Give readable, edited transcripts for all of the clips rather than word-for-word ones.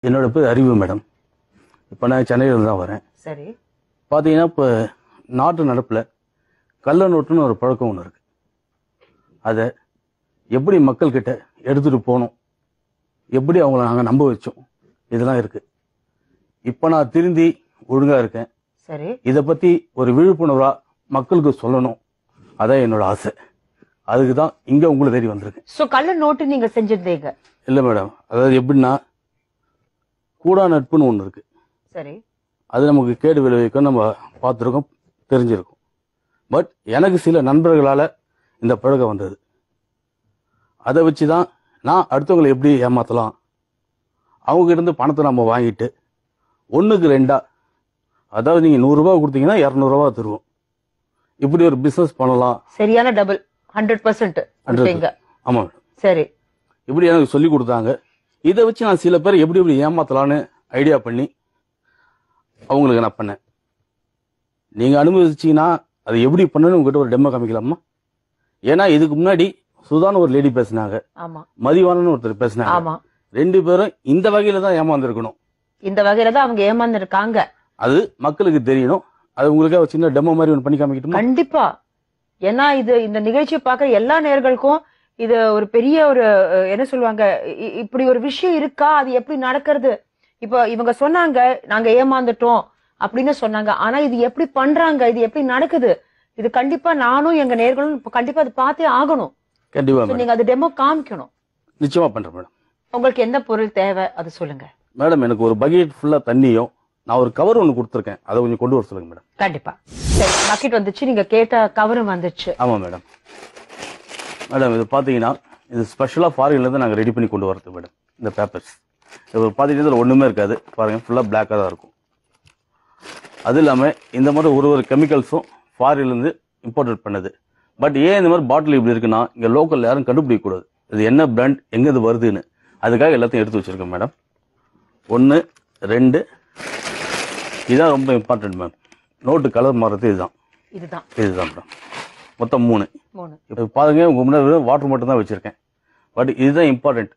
என்னோட பேர் அறிவு மேடம். இப்போ நான் சென்னையில தான் வரேன். சரி. பார்த்தீங்கன்னா இப்போ நாட்டு நடப்பில் கள்ள நோட்டுன்னு ஒரு பழக்கம் ஒன்று இருக்கு. அதை எப்படி மக்கள்கிட்ட எடுத்துட்டு போகணும், எப்படி அவங்கள நாங்கள் நம்ப வச்சோம், இதெல்லாம் இருக்கு. இப்போ நான் திருந்தி ஒழுங்கா இருக்கேன். சரி. இதை பத்தி ஒரு விழிப்புணர்வா மக்களுக்கு சொல்லணும், அதான் என்னோட ஆசை. அதுக்கு தான் இங்க உங்களுக்கு தேடி வந்திருக்கு. சோ கள்ள நோட்டு நீங்க செஞ்சிருந்தீங்க? இல்ல மேடம், அதாவது எப்படின்னா கூடா நட்புன்னு ஒண்ணு இருக்கு. சரி. அது நமக்கு கேடு விளைவிக்கும், நம்ம பார்த்துருக்கோம், தெரிஞ்சிருக்கும். பட் எனக்கு சில நண்பர்களால இந்த பழக்கம் வந்தது. அதை வச்சுதான் நான் அடுத்தவங்களை எப்படி ஏமாத்தலாம், அவங்க கிட்ட இருந்து பணத்தை நம்ம வாங்கிட்டு 1க்கு 2, அதாவது நீங்க 100 ரூபாய் கொடுத்தீங்கன்னா 200 ரூபாய் தருவோம், இப்படி ஒரு பிசினஸ் பண்ணலாம். சரியான டபுள் 100%. ஆமா. சரி. இப்படி எனக்கு சொல்லி கொடுத்தாங்க. இதை வச்சு நான் சில பேர் எப்படி எப்படி ஏமாத்தலான்னு ஐடியா பண்ணி அவங்களுக்கு நான் பண்ணேன். நீங்க அனுமதிச்சீங்கன்னா அது எப்படி பண்ணணும்னு உங்ககிட்ட ஒரு டெமோ காமிக்கலாமா? ஏன்னா இதுக்கு முன்னாடி சுதான்னு ஒரு லேடி பேசினாங்க, மதிவானன்னு ஒருத்தர் பேசினாங்க. 2 பேரும் இந்த வகையில தான் ஏமாந்துருக்கணும். இந்த வகையில தான் அவங்க ஏமாந்துருக்காங்க. அது மக்களுக்கு தெரியணும். அது உங்களுக்கு ஒரு சின்ன டெமோ மாதிரி ஒன்று பண்ணி காமிக்கட்டுமா? கண்டிப்பா. ஏன்னா இது இந்த நிகழ்ச்சியை பார்க்க எல்லா நேயர்களுக்கும் இது ஒரு பெரிய ஒரு என்ன சொல்லுவாங்க, இப்படி ஒரு விஷயம் இருக்கா, அது எப்படி நடக்கிறது. இப்ப இவங்க சொன்னாங்க நாங்க ஏமாந்துட்டோம் அப்படின்னு சொன்னாங்க. ஆனா இது எப்படி பண்றாங்க, இது எப்படி நடக்குது, இது கண்டிப்பா நானும் எங்க நேயர்களும் கண்டிப்பா அது பார்த்தே ஆகணும். கண்டிப்பா நீங்க அது டெமோ காமிக்கணும். நிச்சயமா பண்றேன் மேடம். உங்களுக்கு எந்த பொருள் தேவை அது சொல்லுங்க மேடம். எனக்கு ஒரு பக்கெட் ஃபுல்லா தண்ணியும் நான் ஒரு கவர் ஒன்று கொடுத்துருக்கேன், அதை கொஞ்சம் கொண்டு வர சொல்லுங்க மேடம். கண்டிப்பா. சரி, பக்கெட் வந்துச்சு, நீங்க கேட்ட கவரும் வந்துச்சு. ஆமா மேடம். மேடம் இது பாத்தீங்கன்னா இது ஸ்பெஷலா ஃபாரின்ல இருந்து நாங்க ரெடி பண்ணி கொண்டு வரது மேடம். இந்த பேப்பர்ஸ் இது பாத்தீங்கன்னா ஒண்ணுமே இருக்காது, பாருங்க ஃபுல்லா பிளாக்கா தான் இருக்கும். அது இல்லாம இந்த மாதிரி ஒரு கெமிக்கல்ஸும் ஃபாரின்ல இருந்து இம்போர்ட் பண்ணது. பட் ஏன் இந்த மாதிரி பாட்டில் இப்படி இருக்குன்னா இங்க லோக்கல் யாரும் கண்டுபிடிக்க கூடாது இது என்ன பிராண்ட், எங்க இது வருதுன்னு. அதுக்காக எல்லாத்தையும் எடுத்து வச்சிருக்கேன் மேடம். 1, 2 இதுதான் ரொம்ப இம்பார்ட்டன்ட் மேம். நோட்டு கலர் மாறுறது இதுதான் மேடம். மொத்தம் 3. இப்போ பாருங்க உங்க முன்னாடி வாட்டர் மட்டும் தான் வச்சிருக்கேன். பட் இதுதான் இம்பார்ட்டன்ட்.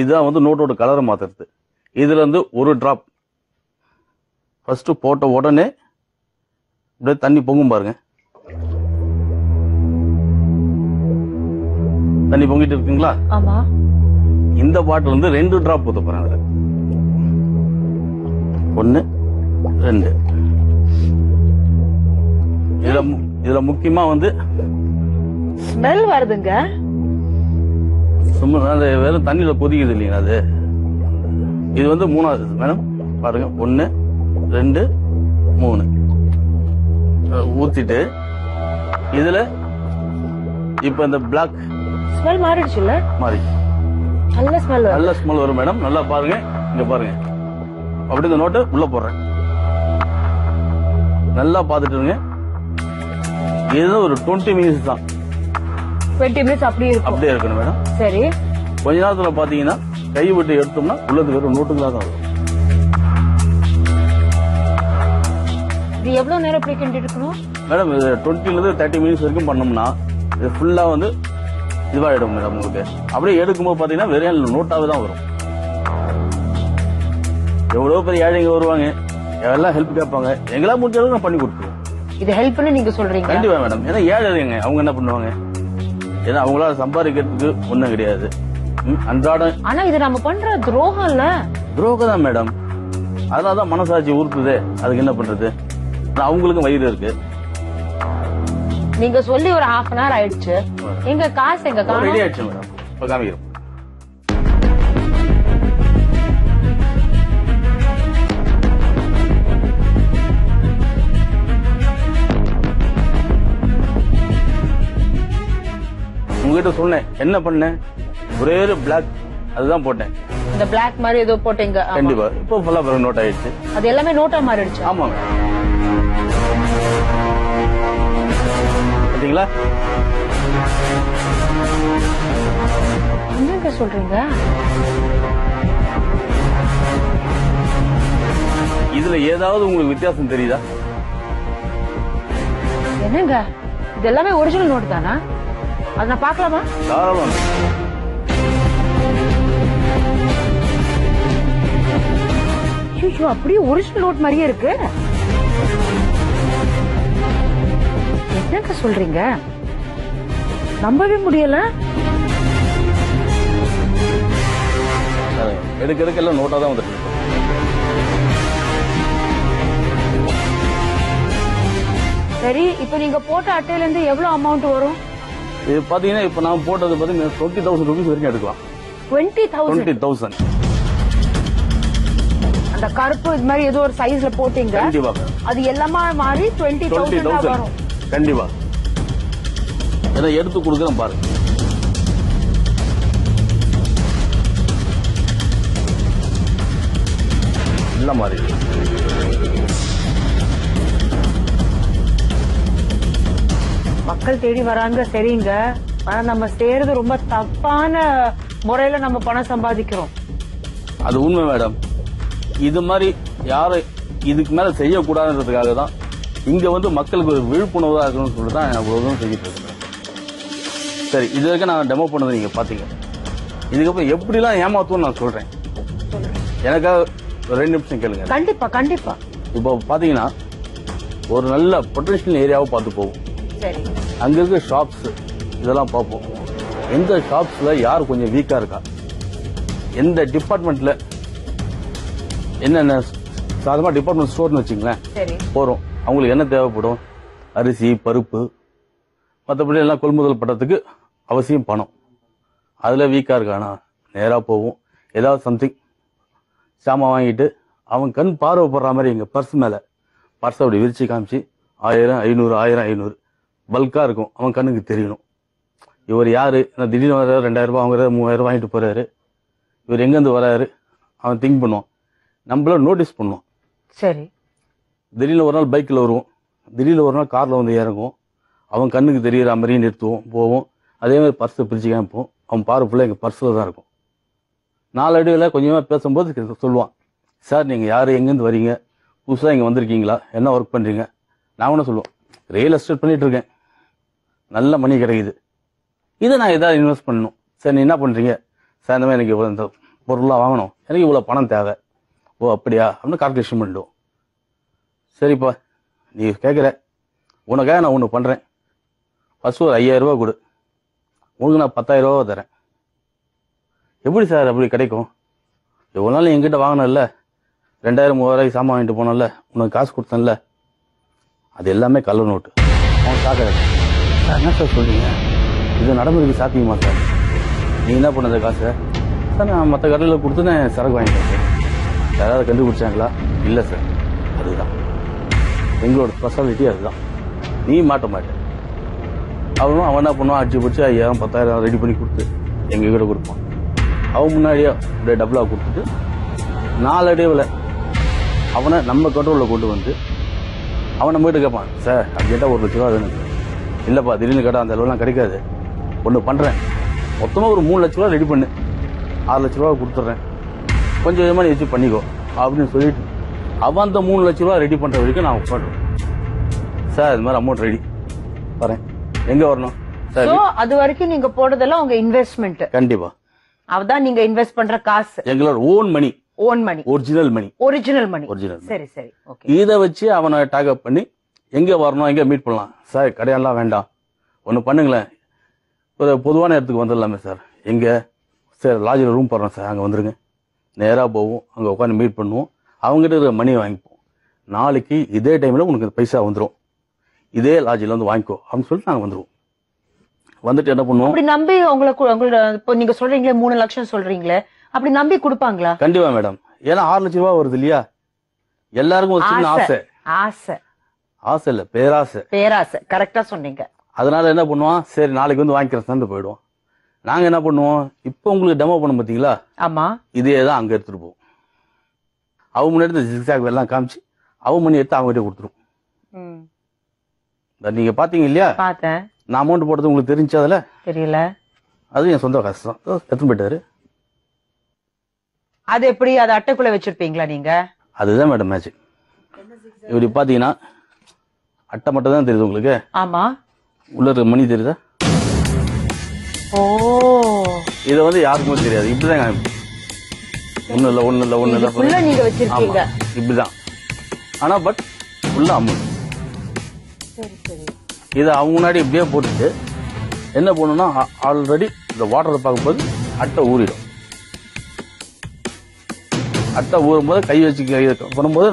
இதுதான் வந்து நோட்டோட கலரை மாத்துறது. இதுல இருந்து ஒரு டிராப் ஃபர்ஸ்ட் போட்ட உடனே அப்படியே தண்ணி பொங்கும் பாருங்க. தண்ணி பொங்கிட்டு இருக்குங்களா? ஆமா. இந்த பாட்டில் வந்து 2 டிராப் ஊத்த போறேன். அதுல 1, 2. இதுல முக்கியமா வந்து ஸ்மெல் வருதுங்க. சும்மா வெறும் தண்ணியில கொதிக்குது இல்லைங்களா அது. இது வந்து 3வது மேடம். பாருங்க 1, 2, 3 ஊத்திட்டு இதுல இப்ப இந்த பிளாக் ஸ்மெல் மாறிடுச்சுல. மாறி நல்ல ஸ்மெல் வரும் மேடம். நல்லா பாருங்க, இங்க பாருங்க. அப்படி இந்த நோட்டை உள்ள போடுறேன். நல்லா பாத்துட்டுங்க. இது ஒரு 20 மினிட்ஸ் தான். 20 மினிட்ஸ் அப்படியே இருக்கணும் மேடம். சரி. கொஞ்ச நேரத்துல பாத்தீங்கன்னா கை விட்டு எடுத்தோம்னா உள்ளது வெறும் நோட்டுகளா தான் வரும். இது எவ்வளவு நேரம் இப்படி கிண்டி இருக்கணும் மேடம்? 20 ல இருந்து 30 மினிட்ஸ் வரைக்கும் பண்ணோம்னா இது ஃபுல்லா வந்து இதுவாயிடும் மேடம். உங்களுக்கு அப்படியே எடுக்கும்போது பாத்தீங்கன்னா வெறும் நோட்டாவே தான் வரும். எவ்வளவு பெரிய ஏழைங்க வருவாங்க, எல்லாம் ஹெல்ப் கேட்பாங்க, எங்களா முடிஞ்ச அளவுக்கு நான் பண்ணி கொடுத்துருவோம். இது ஹெல்ப் பண்ணி நீங்க சொல்றீங்க? கண்டிப்பா மேடம். ஏன்னா ஏழைங்க அவங்க என்ன பண்ணுவாங்க, ஏன்னா அவங்களால சம்பாதிக்கிறதுக்கு ஒண்ணும் கிடையாது, அன்றாடம். ஆனா இது நம்ம பண்ற துரோகம் இல்ல? துரோகம் தான் மேடம். அதனாலதான் மனசாட்சி உறுத்துது. அதுக்கு என்ன பண்றது, அவங்களுக்கும் வயிறு இருக்கு. நீங்க சொல்லி ஒரு 1/2 hour ஆயிடுச்சு. எங்க காசு எங்க காணோம்? ரெடி ஆயிடுச்சு மேடம். இப்ப காமிக்கிறோம். உங்ககிட்ட சொன்னேன் என்ன பண்ணேன், ஒரே ஒரு பிளாக் அதுதான் போட்டேன். இந்த பிளாக் மாதிரி ஏதோ போட்டீங்க. கண்டிப்பா. இப்போ ஃபுல்லா பிறகு நோட் ஆயிடுச்சு. அது எல்லாமே நோட்டா மாறிடுச்சு. ஆமா மேடம். பாத்தீங்களா? என்னங்க சொல்றீங்க? இதுல ஏதாவது உங்களுக்கு வித்தியாசம் தெரியுதா? என்னங்க இது எல்லாமே ஒரிஜினல் நோட் தானா? அத நான் பார்க்கலாமா? தாராளமா. ஐயோ, அப்படியே ஒரிஜினல் நோட் மாதிரியே இருக்கு. என்னங்க சொல்றீங்க? நம்பவே முடியல. எடுக்க எல்லாம் நோட்டா தான் வந்துட்டு. சரி, இப்ப நீங்க போட்ட அட்டையில இருந்து எவ்வளவு அமௌண்ட் வரும்? இது பாத்தீங்கன்னா இப்ப நான் போட்டது பாத்தீங்கன்னா 20,000 rupees வரைக்கும் எடுக்கலாம். 20,000. அந்த கருப்பு இது மாதிரி ஏதோ ஒரு சைஸ்ல போட்டீங்க. கண்டிப்பா. அது எல்லாமே மாறி 20,000 வரும். கண்டிப்பா. இதை எடுத்து கொடுக்குறேன் பாருங்க. இல்ல மாதிரி மக்கள் தேடி வராங்க, சரிங்க. ஆனா நம்ம செய்யறது ரொம்ப தப்பான முறையில நம்ம பணம் சம்பாதிக்கிறோம். அது உண்மை மேடம். இது மாதிரி யாரும் இதுக்கு மேல செய்யக்கூடாதுன்றதுக்காக தான் இங்க வந்து மக்களுக்கு ஒரு விழிப்புணர்வா இருக்கணும்னு சொல்லிட்டு தான் நான் இவ்வளவு செஞ்சுட்டு இருக்கேன். சரி, இது வரைக்கும் நான் டெமோ பண்ணது நீங்க பாத்தீங்க. இதுக்கப்புறம் எப்படிலாம் ஏமாத்துவோம் நான் சொல்றேன். எனக்காக ஒரு 2 நிமிஷம் கேளுங்க. கண்டிப்பா கண்டிப்பா. இப்போ பாத்தீங்கன்னா ஒரு நல்ல பொட்டன்ஷியல் ஏரியாவை பார்த்து போவோம். சரி. அங்க இருக்க ஷாப்ஸ் இதெல்லாம் பார்ப்போம். எந்த ஷாப்ஸ்ல யார் கொஞ்சம் வீக்கா இருக்கா, எந்த டிபார்ட்மெண்ட்ல என்னென்ன சாதாரண டிபார்ட்மெண்ட் ஸ்டோர்னு வச்சுங்களேன், போறோம். அவங்களுக்கு என்ன தேவைப்படும், அரிசி பருப்பு, மற்றபடி எல்லாம் கொள்முதல் பண்றதுக்கு அவசியம் பணம். அதுல வீக்கா இருக்கானா நேரா போவோம். ஏதாவது சம்திங் சாமான் வாங்கிட்டு அவன் கண் பார்வைப்படுற மாதிரி எங்க பர்ஸ் மேல பர்ஸ் அப்படி விரிச்சு காமிச்சு 1000, 500, 1000, 500 பல்கா இருக்கும். அவன் கண்ணுக்கு தெரியணும் இவர் யாரு. திடீர்னு வர 2000 ரூபாய் வாங்குறாரு, 3000 வாங்கிட்டு போறாரு, இவர் எங்கேருந்து வராரு அவன் திங்க் பண்ணுவான். நம்மள நோட்டீஸ் பண்ணுவான். சரி. திடீர்னு ஒரு நாள் பைக்கில் வருவோம், திடீர்னு ஒரு நாள் கார்ல வந்து இறங்குவோம். அவன் கண்ணுக்கு தெரியற மாதிரியும் நிறுத்துவோம், போவோம். அதே மாதிரி பர்ஸை பிரிச்சு காமிப்போம். அவன் பாரு ஃபுல்லாக எங்கள் பர்ஸில் தான் இருக்கும். 4 அடியில் கொஞ்சமாக பேசும்போது சொல்லுவான், சார் நீங்கள் யார், எங்கேருந்து வரீங்க, புதுசாக இங்கே வந்திருக்கீங்களா, என்ன ஒர்க் பண்ணுறீங்க. நான் ஒன்றும் சொல்லுவோம், ரியல் எஸ்டேட் பண்ணிட்டு இருக்கேன், நல்ல மணி கிடைக்குது, இதை நான் ஏதாவது இன்வெஸ்ட் பண்ணணும். சார் நீ என்ன பண்ணுறீங்க, சார் இந்த மாதிரி எனக்கு இவ்வளோ இந்த பொருளாக வாங்கணும், எனக்கு இவ்வளோ பணம் தேவை. ஓ அப்படியா அப்படின்னு கால்குலேஷன் பண்ணிடுவோம். சரிப்பா நீ கேட்குற, உனக்காக நான் ஒன்று பண்ணுறேன். ஃபர்ஸ்ட் ஒரு 5000 ரூபா கொடு, உனக்கு நான் 10,000 ரூபா தரேன். எப்படி சார் அப்படி கிடைக்கும், எவ்வளோ நாள் என்கிட்ட வாங்கினல்ல, 2000, 3000 சாமான் வாங்கிட்டு போனல, உனக்கு காசு கொடுத்தேன்ல, அது எல்லாமே கள்ள நோட்டு. அவன் சார் என்ன சார் சொல்றீங்க, இது நடைமுறைக்கு சாத்தியமா சார், நீ என்ன பண்ண காசை? சார் நான் மற்ற கடையில் கொடுத்து நான் சரக்கு வாங்கிட்டேன் சார். யாராவது கண்டுபிடிச்சாங்களா? இல்லை சார். அதுதான் எங்களோட ஸ்பெஷாலிட்டி, அதுதான். நீ மாட்ட மாட்டேன். அவனும் அவன் என்ன பண்ணுவான், அடிச்சு பிடிச்சி 5000, 10,000 ரெடி பண்ணி கொடுத்து எங்ககிட்ட கொடுப்பான். அவன் முன்னாடியே அப்படியே டபுளாக கொடுத்துட்டு 4 அடிவில் அவனை நம்ம கண்ட்ரோலில் கொண்டு வந்து அவன் நம்ம கிட்ட கேட்பான், சார் அப்படின்ட்டா 1 லட்ச ரூபா வேணும். இல்லைப்பா திடீர்னு கேட்டால் அந்த அளவுலாம் கிடைக்காது, ஒன்று பண்ணுறேன், மொத்தமாக ஒரு 3 லட்ச ரூபா ரெடி பண்ணு, 6 லட்ச ரூபா கொடுத்துட்றேன், கொஞ்சம் கொஞ்சமாக நீ வச்சு பண்ணிக்கோ அப்படின்னு சொல்லிட்டு அவன் அந்த 3 லட்ச ரூபா ரெடி பண்ணுற வரைக்கும் நான் பண்ணுறேன். சார் இது மாதிரி அமௌண்ட் ரெடி வரேன், எங்க வரணும் சார்? அது வரைக்கும் நீங்க போடுறதெல்லாம் உங்க இன்வெஸ்ட்மெண்ட். கண்டிப்பா. அவதான் நீங்க இன்வெஸ்ட் பண்ற காசு, எங்களோட ஓன் மணி, ஒரிஜினல் மணி. சரி சரி. இதை வச்சு அவனை டாக்அப் பண்ணி எங்க வரணும், எங்க மீட் பண்ணலாம். சார் கடையெல்லாம் வேண்டாம், ஒண்ணு பண்ணுங்களேன், ஒரு பொதுவான இடத்துக்கு வந்துடலாமே சார். எங்க சார் லாட்ஜில் ரூம் போடுறோம் சார், அங்க வந்துருங்க. நேரா போவோம், அங்க உட்காந்து மீட் பண்ணுவோம், அவங்ககிட்ட மணி வாங்கிப்போம். நாளைக்கு இதே டைம்ல உனக்கு பைசா வந்துடும், இதே லாட்ஜில் வந்து வாங்கிக்கோ அப்படின்னு சொல்லிட்டு நாங்க வந்துருவோம். வந்துட்டு என்ன பண்ணுவோம், அப்படி நம்பி உங்களோட இப்போ நீங்க சொல்றீங்களே 3 லட்சம் சொல்றீங்களே, அப்படி நம்பி கொடுப்பாங்களா? கண்டிப்பா மேடம். ஏன்னா 6 லட்ச ரூபா வருது இல்லையா, எல்லாருக்கும் ஒரு சின்ன ஆசை. ஆசை இல்ல, பேராசை. கரெக்டா சொன்னீங்க. அதனால என்ன பண்ணுவான், சரி நாளைக்கு வந்து வாங்கிக்கிறேன் போயிடுவோம். நாங்க என்ன பண்ணுவோம், இப்ப உங்களுக்கு டெமோ பண்ண பாத்தீங்களா, ஆமா, இதே தான் அங்க எடுத்துட்டு போவோம். அவன் முன்னாடி ஜிக்ஸாக் எல்லாம் காமிச்சு அவன் மணி எடுத்து அவங்க கிட்ட கொடுத்துருவோம். நீங்க பாத்தீங்க இல்லையா, பார்த்தேன். நான் அமௌண்ட் போட்டது உங்களுக்கு தெரிஞ்சு, அதுல தெரியல, அது என் சொந்த காசு தான். எடுத்துட்டு போயிட்டாரு. அது எப்படி, அது அட்டைக்குள்ள வச்சிருப்பீங்களா நீங்க? அதுதான் மேடம் மேஜிக். இப்படி பாத்தீங்கன்னா அட்டை மட்டும் தான் தெரியுது உங்களுக்கு. ஆமா. உள்ள இருக்க மணி தெரியுதா? ஓ, இத வந்து யாருக்குமே தெரியாது. இப்படிதான் ஒண்ணு இல்ல ஃபுல்லா நீங்க வச்சிருக்கீங்க. இப்படிதான். ஆனா பட் ஃபுல்லா அமௌண்ட். சரி சரி. இதை அவங்க முன்னாடி இப்படியே போட்டுட்டு என்ன பண்ணணும்னா ஆல்ரெடி இந்த வாட்டரை பார்க்கும்போது அட்டை ஊறிடும். அட்டை ஊறும் போது கை வச்சு பண்ணும்போது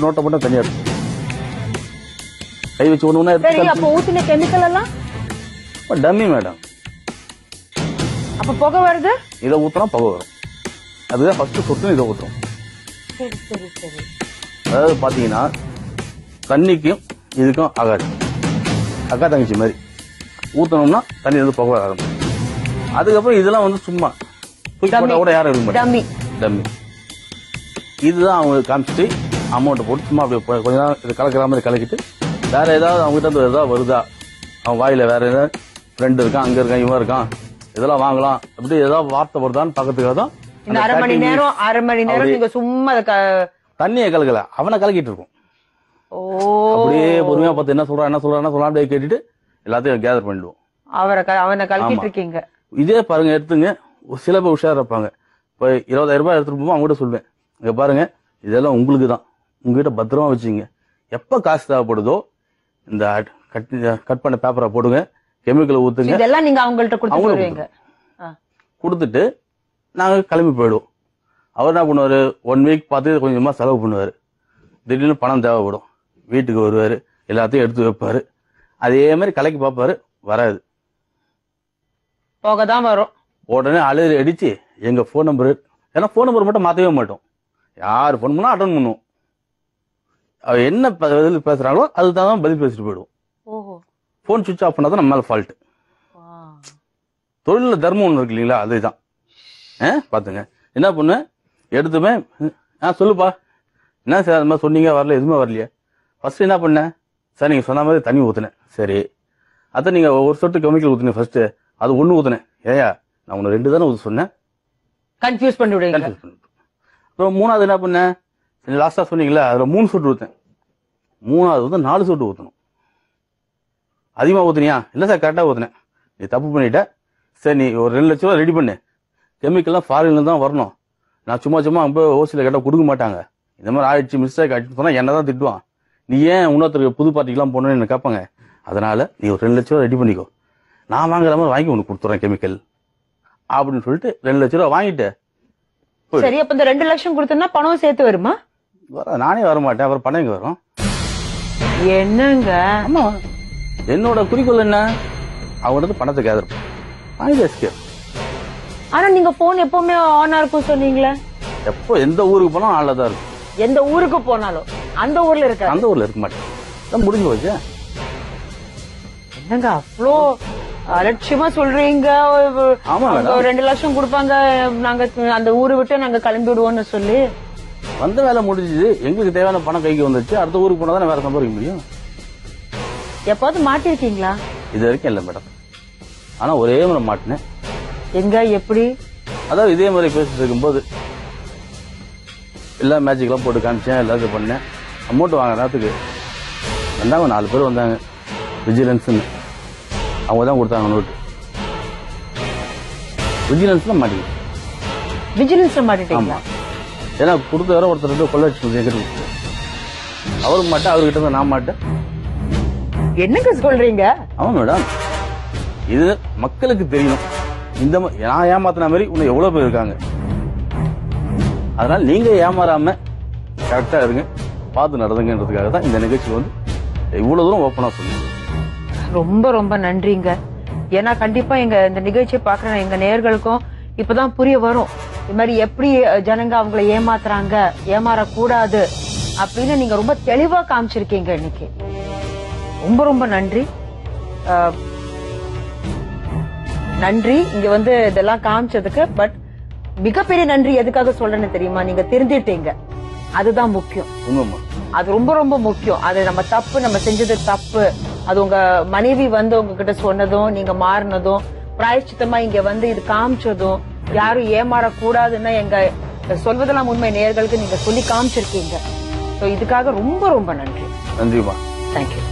நோட்டை மட்டும் தனியா இருக்கும். கை வச்சு ஒண்ணு அப்ப ஊத்தின கெமிக்கல் எல்லாம் டம்மி மேடம். அப்ப புகை வருது. இதை ஊத்தினா புகை வரும். அதுதான் ஃபர்ஸ்ட் சொட்டு இதை ஊத்தும். சரி சரி சரி. அதாவது பாத்தீங்கன்னா தண்ணிக்கும் இதுக்கும் ஆகாது. அக்கா தங்கச்சி மாதிரி ஊத்தணும்னா தண்ணி வந்து புகை ஆரம்பிக்கும். அதுக்கப்புறம் இதெல்லாம் வந்து சும்மா தூக்கி போட்டா கூட யாரும் எடுக்க மாட்டாங்க. டம்மி. இதுதான் அவங்க காமிச்சிட்டு அமௌண்ட் போட்டு சும்மா அப்படியே கொஞ்ச நேரம் இது கலக்கிற மாதிரி கலக்கிட்டு வேற ஏதாவது அவங்க கிட்ட ஏதாவது வருதா, அவன் வாயில வேற ஏதாவது ஃப்ரெண்ட் இருக்கான், அங்க இருக்கான், இவன் இருக்கான், இதெல்லாம் வாங்கலாம் அப்படி ஏதாவது வார்த்தை வருதான்னு பக்கத்துக்காக தான் இந்த அரை மணி நேரம் நீங்க சும்மா தண்ணியை கலக்கல, அவனை கலக்கிட்டு இருக்கும். அப்படியே பொறுமையா பார்த்து என்ன சொல்றான் அப்படியே கேட்டுட்டு எல்லாத்தையும் கேதர் பண்ணிடுவோம். அவனை கலக்கிட்டு இருக்கீங்க. இதே பாருங்க எடுத்துங்க, சில பேர் உஷாரா இருப்பாங்க. இப்ப 20,000 ரூபாய் எடுத்துட்டு போவோம், அவங்ககிட்ட சொல்வேன், இங்க பாருங்க இதெல்லாம் உங்களுக்கு தான், உங்ககிட்ட பத்திரமா வச்சுங்க. எப்ப காசு தேவைப்படுதோ இந்த கட் பண்ண பேப்பரை போடுங்க, கெமிக்கல் ஊத்துங்க, இதெல்லாம் நீங்க அவங்கள்ட்ட கொடுத்துட்டு நாங்க கிளம்பி போயிடுவோம். அவர் என்ன பண்ணுவாரு, 1 வீக் பார்த்து கொஞ்சமா செலவு பண்ணுவாரு. திடீர்னு பணம் தேவைப்படும், வீட்டுக்கு வருவாரு, எல்லாத்தையும் எடுத்து வைப்பாரு. அதே மாதிரி கலைக்கு பார்ப்பாரு, வராது, போகதான் வரும். உடனே அழுது அடிச்சு எங்க போன் நம்பரு, ஏன்னா போன் நம்பர் மட்டும் மாத்தவே மாட்டோம். யார் போன் பண்ணா அட்டன் பண்ணுவோம். அவ என்ன பதில் பேசுறாங்களோ அதுதான் பதில் பேசிட்டு போயிடுவோம். போன் சுவிட்ச் ஆஃப் பண்ணாதான் நம்ம மேல ஃபால்ட். தொழில தர்மம் ஒண்ணு இருக்கு இல்லீங்களா, அதுதான். பாத்துங்க என்ன பண்ண எடுத்துமே சொல்லுப்பா, என்ன சார் அது மாதிரி சொன்னீங்க, வரல, எதுவுமே வரலையே. ஃபர்ஸ்ட் என்ன பண்ணேன் சார், நீங்க சொன்ன மாதிரி தண்ணி ஊத்துனேன். சரி, அத நீங்க ஒரு சொட்டு கெமிக்கல் ஊத்துனேன். ஃபர்ஸ்ட் அது 1 ஊத்துனேன். ஏயா நான் உன்னை 2 தானே ஊத்த சொன்னேன். கன்ஃபியூஸ் பண்ணிவிடுங்க. அப்புறம் 3வது என்ன பண்ணேன், லாஸ்டா சொன்னீங்களா அதுல 3 சொட்டு ஊத்தேன். 3வது வந்து 4 சொட்டு ஊத்தணும். அதிகமா ஊத்துனியா? இல்ல சார் கரெக்டா ஊத்துனேன். நீ தப்பு பண்ணிட்ட. சரி நீ ஒரு 2 லட்சம் ரூபாய் ரெடி பண்ணு, கெமிக்கல்லாம் ஃபாரின்ல தான் வரணும், நான் சும்மா ஓசில கேட்டா கொடுக்க மாட்டாங்க, இந்த மாதிரி ஆயிடுச்சு மிஸ்டேக் ஆயிடுச்சு சொன்னா என்னதான் திட்டுவான், நீ ஏன் இன்னொருத்தருக்கு புது பார்ட்டிக்கெல்லாம் போகணும்னு என்ன கேட்பாங்க. அதனால நீ ஒரு 2 லட்ச ரூபா ரெடி பண்ணிக்கோ, நான் வாங்குற மாதிரி வாங்கி உனக்கு கொடுத்துறேன் கெமிக்கல் அப்படின்னு சொல்லிட்டு 2 லட்ச ரூபா வாங்கிட்டு. சரி, அப்ப இந்த 2 லட்சம் கொடுத்தா பணம் சேர்த்து வருமா? நானே வர மாட்டேன், அப்புறம் பணம் எங்க வரும்? என்னங்க? ஆமா, என்னோட குறிக்கோள் என்ன, அவங்கள்ட்ட பணத்தை கேதர் வாங்கி. ஆனா நீங்க போன் எப்பவுமே ஆனா இருக்கும் சொன்னீங்களே. எப்போ எந்த ஊருக்கு போனாலும் ஆன்ல தான் இருக்கும். எந்த ஊருக்கு போனாலும் அந்த ஊர்ல இருக்க? அந்த ஊர்ல இருக்க மாட்டேன், முடிஞ்சு போச்சு. என்னங்க அவ்வளோ அலட்சியமா சொல்றீங்க? 2 லட்சம் கொடுப்பாங்க, நாங்க அந்த ஊரை விட்டு நாங்க கிளம்பி விடுவோம்னு சொல்லி. வந்த வேலை முடிஞ்சது, எங்களுக்கு தேவையான பணம் கைக்கு வந்துச்சு, அடுத்த ஊருக்கு போனா தானே வேற சம்பாதிக்க முடியும். எப்பாவது மாட்டிருக்கீங்களா? இது வரைக்கும் இல்ல மேடம், ஆனா ஒரே முறை மாட்டினேன். எங்க எப்படி? அதாவது இதே மாதிரி பேசிட்டு இருக்கும்போது எல்லா மேஜிக்லாம் போட்டு காமிச்சேன், எல்லாத்தையும் பண்ணேன். அமௌண்ட் வாங்குற நேரத்துக்கு வந்தாங்க 4 பேர் வந்தாங்க, விஜிலன்ஸ்ன்னு, அவங்க தான் கொடுத்தாங்க நோட்டு. விஜிலன்ஸ்ல மாட்டீங்க. விஜிலன்ஸ்ல மாட்டிட்டீங்களா? ஏன்னா கொடுத்த வர ஒருத்தர் கொள்ளடிச்சு அவருக்கு மாட்டேன், அவர்கிட்ட தான் நான் மாட்டேன். என்னங்க சொல்றீங்க? ஆமா மேடம், இது மக்களுக்கு தெரியணும். இந்த நான் ஏமாத்தின மாதிரி இன்னும் எவ்வளவு பேர் இருக்காங்க. அதனால நீங்க ஏமாறாம கரெக்டா இருங்க, பார்த்து நடந்துங்கன்றதுக்காக தான் இந்த நிகழ்ச்சி வந்து இவ்வளவு தூரம் ஓப்பனா சொல்லுங்க. ரொம்ப ரொம்ப நன்றிங்க. ஏன்னா கண்டிப்பா இந்த நிகழ்ச்சியை பாக்குற எங்க நேயர்களுக்கும் இப்பதான் புரிய வரும், இது மாதிரி எப்படி ஜனங்க அவங்களை ஏமாத்துறாங்க, ஏமாறக்கூடாது அப்படின்னு நீங்க ரொம்ப தெளிவா காமிச்சிருக்கீங்க இன்னைக்கு. ரொம்ப ரொம்ப நன்றி. நன்றி இங்க வந்து இதெல்லாம் காமிச்சதுக்கு. பட் மிகப்பெரிய நன்றி எதுக்காக சொல்றேன்னு தெரியுமா? நீங்க திருந்திட்டீங்க, அதுதான் முக்கியம். அது ரொம்ப ரொம்ப முக்கியம். அது நம்ம தப்பு, நம்ம செஞ்சது தப்பு, அது உங்க மனைவி வந்து உங்ககிட்ட சொன்னதும், நீங்க மாறினதும், பிராயச்சித்தமா இங்க வந்து இது காமிச்சதும், யாரும் ஏமாறக்கூடாதுன்னு எங்க சொல்வதெல்லாம் உண்மை நேயர்களுக்கு நீங்க சொல்லி காமிச்சிருக்கீங்க. இதுக்காக ரொம்ப ரொம்ப நன்றி. நன்றிமா. தேங்க்யூ.